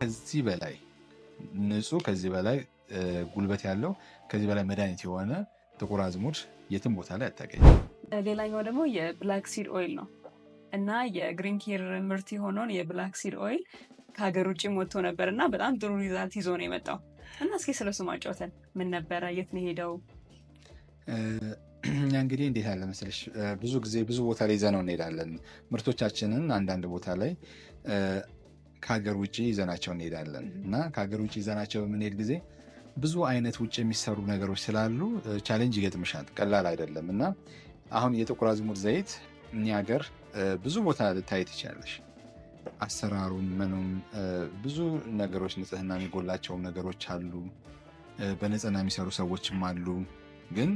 ከዚህ በላይ ንጹህ ከዚህ በላይ ጉልበት ያለው ከዚህ በላይ መድኃኒት የሆነ ጥቁር አዝሙድ የትም ቦታ ላይ አታገኝም። ሌላኛው ደግሞ የብላክ ሲድ ኦይል ነው እና የግሪን ኬር ምርት የሆነውን የብላክ ሲድ ኦይል ከሀገር ውጭ ወጥቶ ነበር እና በጣም ጥሩ ሪዛልት ይዞ ነው የመጣው እና እስኪ ስለሱ ማጫወተን ምን ነበረ? የት ነው ሄደው? እኛ እንግዲህ እንዴት አለ መሰለሽ ብዙ ጊዜ ብዙ ቦታ ላይ ይዘነው እንሄዳለን ምርቶቻችንን አንዳንድ ቦታ ላይ ከሀገር ውጭ ይዘናቸው እንሄዳለን እና ከሀገር ውጭ ይዘናቸው በምንሄድ ጊዜ ብዙ አይነት ውጭ የሚሰሩ ነገሮች ስላሉ ቻሌንጅ ይገጥምሻል፣ ቀላል አይደለም። እና አሁን የጥቁር አዝሙድ ዘይት እኛ ሀገር ብዙ ቦታ ልታይ ትችላለሽ። አሰራሩም ምኑም ብዙ ነገሮች ንጽህና የሚጎላቸውም ነገሮች አሉ፣ በንጽህና የሚሰሩ ሰዎችም አሉ። ግን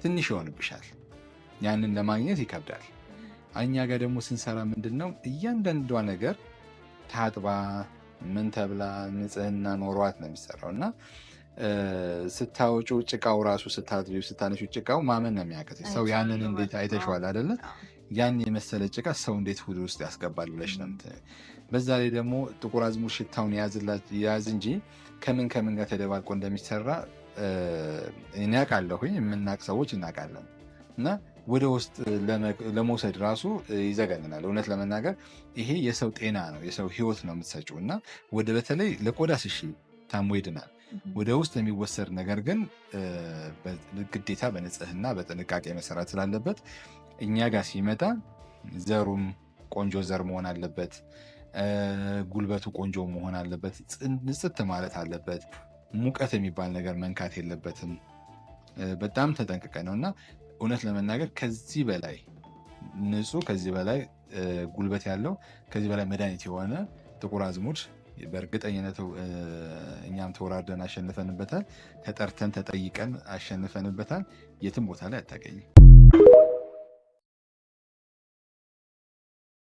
ትንሽ ይሆንብሻል፣ ያንን ለማግኘት ይከብዳል። እኛ ጋር ደግሞ ስንሰራ ምንድነው እያንዳንዷ ነገር ታጥባ ምን ተብላ ንጽህና ኖሯት ነው የሚሰራው እና ስታወጩ ጭቃው ራሱ ስታጥቢው ስታነሹ ጭቃው ማመን ነው የሚያቀተው። ሰው ያንን እንዴት አይተሽዋል አይደለ? ያን የመሰለ ጭቃ ሰው እንዴት ሆድ ውስጥ ያስገባል ብለሽ ነው። በዛ ላይ ደግሞ ጥቁር አዝሙድ ሽታውን ያዝ እንጂ ከምን ከምን ጋር ተደባልቆ እንደሚሰራ እኔ አውቃለሁኝ፣ የምናውቅ ሰዎች እናውቃለን። እና ወደ ውስጥ ለመውሰድ ራሱ ይዘገንናል። እውነት ለመናገር ይሄ የሰው ጤና ነው፣ የሰው ህይወት ነው የምትሰጪው። እና ወደ በተለይ ለቆዳ ስሺ ታሞ ይድናል። ወደ ውስጥ የሚወሰድ ነገር ግን ግዴታ በንጽህና በጥንቃቄ መሰራት ስላለበት እኛ ጋር ሲመጣ ዘሩም ቆንጆ ዘር መሆን አለበት፣ ጉልበቱ ቆንጆ መሆን አለበት፣ ንጽት ማለት አለበት። ሙቀት የሚባል ነገር መንካት የለበትም። በጣም ተጠንቅቀ ነው እና እውነት ለመናገር ከዚህ በላይ ንጹህ ከዚህ በላይ ጉልበት ያለው ከዚህ በላይ መድኃኒት የሆነ ጥቁር አዝሙድ በእርግጠኝነት እኛም ተወራርደን አሸንፈንበታል። ተጠርተን ተጠይቀን አሸንፈንበታል። የትም ቦታ ላይ አታገኝም።